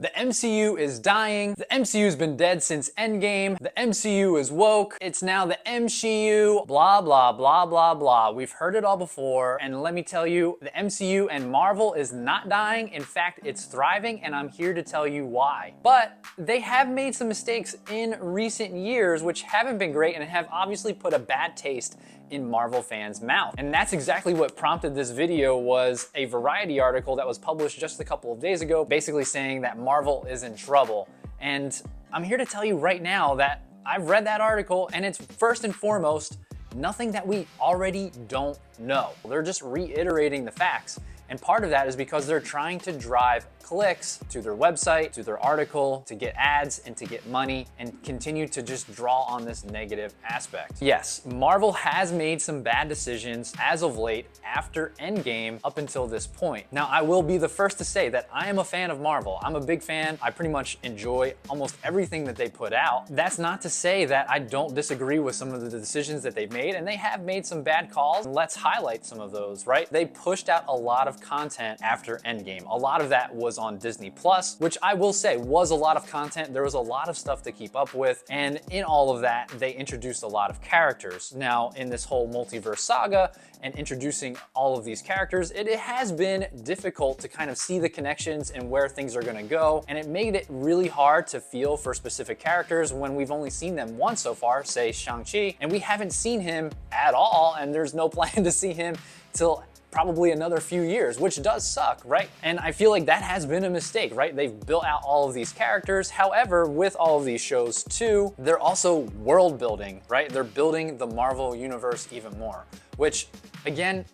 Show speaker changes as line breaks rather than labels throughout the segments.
The MCU is dying. The MCU's been dead since Endgame. The MCU is woke. It's now the MCU, blah, blah, blah, blah, blah. We've heard it all before, and let me tell you, the MCU and Marvel is not dying. In fact, it's thriving, and I'm here to tell you why. But they have made some mistakes in recent years, which haven't been great and have obviously put a bad taste in Marvel fans' mouth. And that's exactly what prompted this video, was a Variety article that was published just a couple of days ago, basically saying that Marvel is in trouble. And I'm here to tell you right now that I've read that article, and it's first and foremost nothing that we already don't know. They're just reiterating the facts. And part of that is because they're trying to drive clicks to their website, to their article, to get ads and to get money, and continue to just draw on this negative aspect. Yes, Marvel has made some bad decisions as of late after Endgame up until this point. Now, I will be the first to say that I am a fan of Marvel. I'm a big fan. I pretty much enjoy almost everything that they put out. That's not to say that I don't disagree with some of the decisions that they've made, and they have made some bad calls. Let's highlight some of those, right? They pushed out a lot of content after Endgame. A lot of that was on Disney Plus, which I will say was a lot of content. There was a lot of stuff to keep up with, and in all of that, they introduced a lot of characters. Now, in this whole multiverse saga and introducing all of these characters, it has been difficult to kind of see the connections and where things are gonna go, and it made it really hard to feel for specific characters when we've only seen them once so far, say Shang-Chi, and we haven't seen him at all, and there's no plan to see him till probably another few years, which does suck, right? And I feel like that has been a mistake, right? They've built out all of these characters. However, with all of these shows too, they're also world building, right? They're building the Marvel universe even more, which again,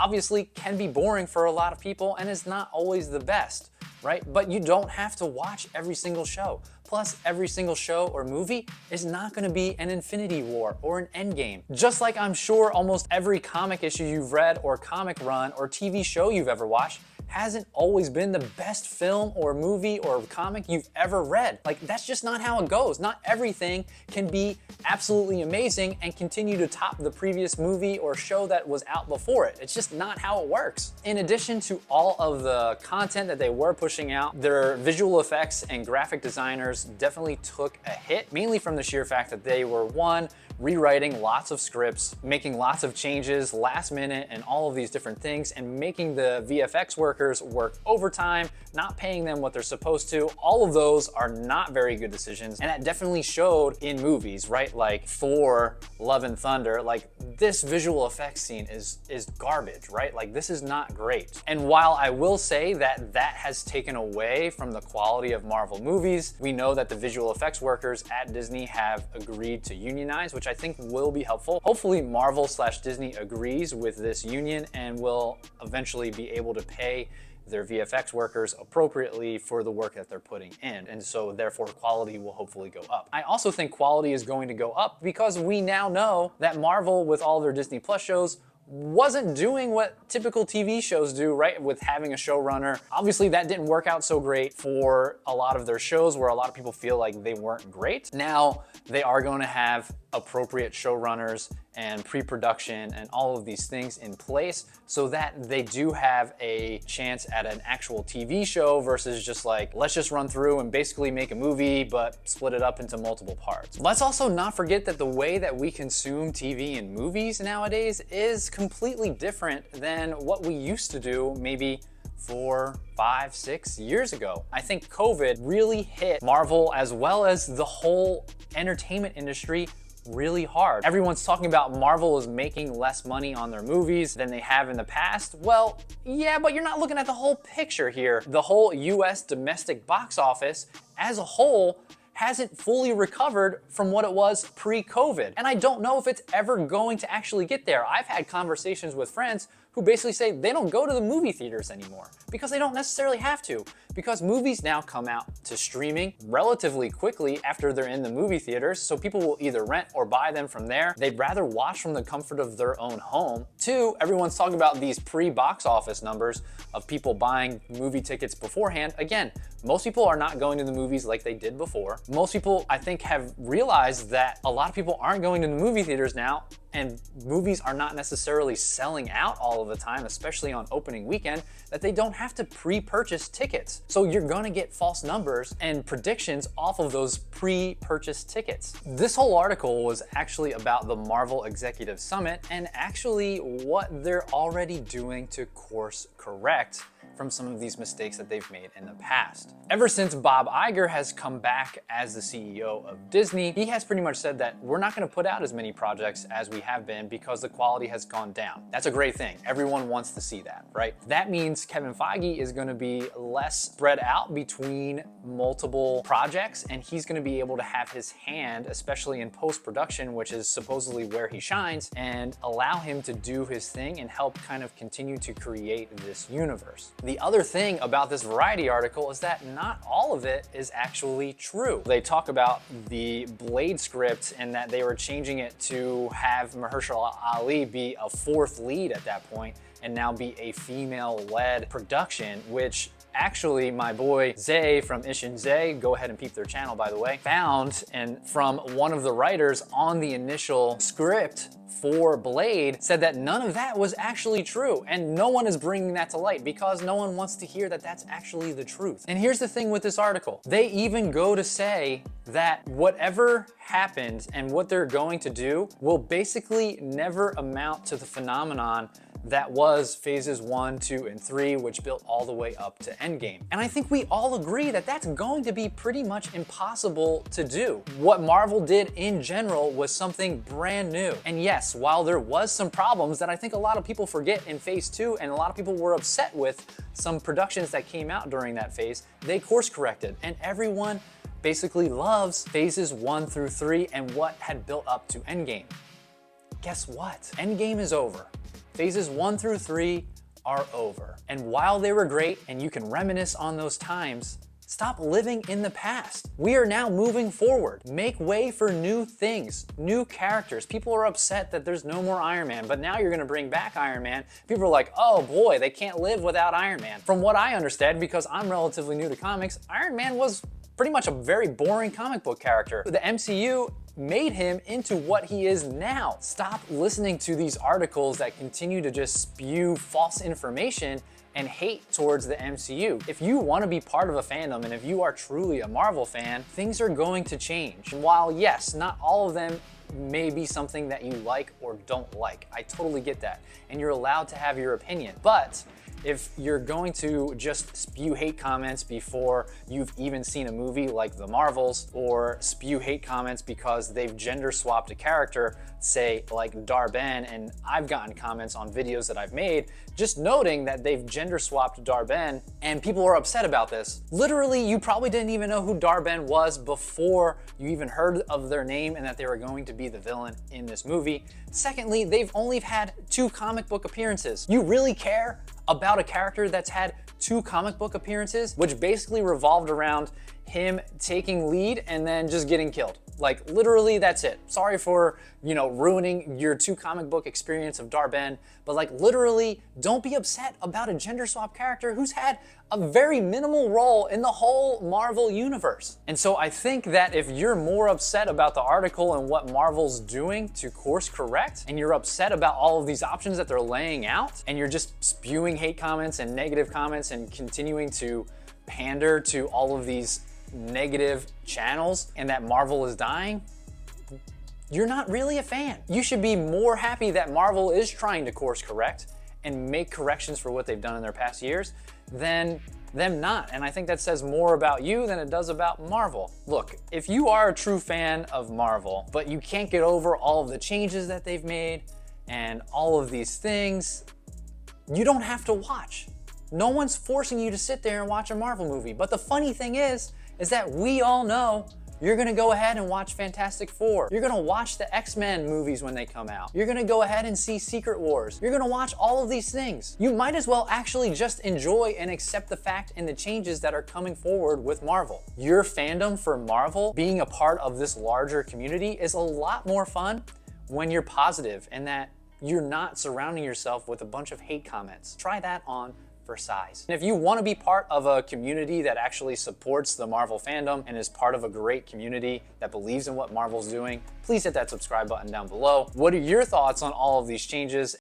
obviously can be boring for a lot of people and is not always the best, right? But you don't have to watch every single show. Plus, every single show or movie is not gonna be an Infinity War or an Endgame. Just like I'm sure almost every comic issue you've read or comic run or TV show you've ever watched hasn't always been the best film or movie or comic you've ever read. Like, that's just not how it goes. Not everything can be absolutely amazing and continue to top the previous movie or show that was out before it. It's just not how it works. In addition to all of the content that they were pushing out, their visual effects and graphic designers definitely took a hit, mainly from the sheer fact that they were, one, rewriting lots of scripts, making lots of changes last minute and all of these different things, and making the VFX workers work overtime, not paying them what they're supposed to. All of those are not very good decisions, and that definitely showed in movies, right? Like Thor, Love and Thunder, like this visual effects scene is garbage, right? Like this is not great. And while I will say that that has taken away from the quality of Marvel movies, we know that the visual effects workers at Disney have agreed to unionize, which I think will be helpful. Hopefully Marvel/Disney agrees with this union and will eventually be able to pay their VFX workers appropriately for the work that they're putting in. And so therefore quality will hopefully go up. I also think quality is going to go up because we now know that Marvel, with all their Disney Plus shows, wasn't doing what typical TV shows do, right? With having a showrunner. Obviously that didn't work out so great for a lot of their shows where a lot of people feel like they weren't great. Now they are going to have appropriate showrunners and pre-production and all of these things in place so that they do have a chance at an actual TV show versus just like, let's just run through and basically make a movie but split it up into multiple parts. Let's also not forget that the way that we consume TV and movies nowadays is completely different than what we used to do maybe 4, 5, 6 years ago. I think COVID really hit Marvel as well as the whole entertainment industry really hard. Everyone's talking about Marvel is making less money on their movies than they have in the past. Well, yeah, but you're not looking at the whole picture here. The whole US domestic box office as a whole hasn't fully recovered from what it was pre-COVID. And I don't know if it's ever going to actually get there. I've had conversations with friends who basically say they don't go to the movie theaters anymore because they don't necessarily have to, because movies now come out to streaming relatively quickly after they're in the movie theaters, so people will either rent or buy them from there. They'd rather watch from the comfort of their own home. Two, everyone's talking about these pre-box office numbers of people buying movie tickets beforehand. Again, most people are not going to the movies like they did before. Most people, I think, have realized that a lot of people aren't going to the movie theaters now and movies are not necessarily selling out all of the time, especially on opening weekend, that they don't have to pre-purchase tickets. So you're gonna get false numbers and predictions off of those pre-purchased tickets. This whole article was actually about the Marvel Executive Summit and actually what they're already doing to course correct from some of these mistakes that they've made in the past. Ever since Bob Iger has come back as the CEO of Disney, he has pretty much said that we're not gonna put out as many projects as we have been because the quality has gone down. That's a great thing. Everyone wants to see that, right? That means Kevin Feige is gonna be less spread out between multiple projects, and he's gonna be able to have his hand, especially in post-production, which is supposedly where he shines, and allow him to do his thing and help kind of continue to create this universe. The other thing about this Variety article is that not all of it is actually true. They talk about the Blade script and that they were changing it to have Mahershala Ali be a fourth lead at that point and now be a female-led production, which actually my boy Zay from Ish and Zay, go ahead and peep their channel by the way, found and from one of the writers on the initial script for Blade said that none of that was actually true, and no one is bringing that to light because no one wants to hear that that's actually the truth. And here's the thing with this article. They even go to say that whatever happened and what they're going to do will basically never amount to the phenomenon that was phases 1, 2, and 3, which built all the way up to Endgame. And I think we all agree that that's going to be pretty much impossible to do. What Marvel did in general was something brand new. And yes, while there was some problems that I think a lot of people forget in phase 2, and a lot of people were upset with some productions that came out during that phase, they course corrected, and everyone basically loves phases 1 through 3 and what had built up to Endgame. Guess what? Endgame is over. Phases 1 through 3 are over. And while they were great and you can reminisce on those times, stop living in the past. We are now moving forward. Make way for new things, new characters. People are upset that there's no more Iron Man, but now you're gonna bring back Iron Man. People are like, oh boy, they can't live without Iron Man. From what I understand, because I'm relatively new to comics, Iron Man was pretty much a very boring comic book character. The MCU made him into what he is now. Stop listening to these articles that continue to just spew false information and hate towards the MCU. If you want to be part of a fandom and if you are truly a Marvel fan, things are going to change. While yes, not all of them may be something that you like or don't like. I totally get that. And you're allowed to have your opinion. But if you're going to just spew hate comments before you've even seen a movie like The Marvels, or spew hate comments because they've gender swapped a character, say like Dar-Ben, and I've gotten comments on videos that I've made just noting that they've gender swapped Dar-Ben and people are upset about this. Literally, you probably didn't even know who Dar-Ben was before you even heard of their name and that they were going to be the villain in this movie. Secondly, they've only had 2 comic book appearances. You really care about a character that's had 2 comic book appearances, which basically revolved around him taking lead and then just getting killed. Like literally that's it. Sorry for, ruining your 2 comic book experience of Dar-Ben, but like literally don't be upset about a gender swap character who's had a very minimal role in the whole Marvel universe. And so I think that if you're more upset about the article and what Marvel's doing to course correct, and you're upset about all of these options that they're laying out, and you're just spewing hate comments and negative comments and continuing to pander to all of these negative channels and that Marvel is dying, you're not really a fan. You should be more happy that Marvel is trying to course correct and make corrections for what they've done in their past years than them not. And I think that says more about you than it does about Marvel. Look, if you are a true fan of Marvel, but you can't get over all of the changes that they've made and all of these things, you don't have to watch. No one's forcing you to sit there and watch a Marvel movie. But the funny thing is that we all know you're gonna go ahead and watch Fantastic Four. You're gonna watch the X-Men movies when they come out. You're gonna go ahead and see Secret Wars. You're gonna watch all of these things. You might as well actually just enjoy and accept the fact and the changes that are coming forward with Marvel. Your fandom for Marvel, being a part of this larger community, is a lot more fun when you're positive and that you're not surrounding yourself with a bunch of hate comments. Try that on for size. And if you want to be part of a community that actually supports the Marvel fandom and is part of a great community that believes in what Marvel's doing, please hit that subscribe button down below. What are your thoughts on all of these changes?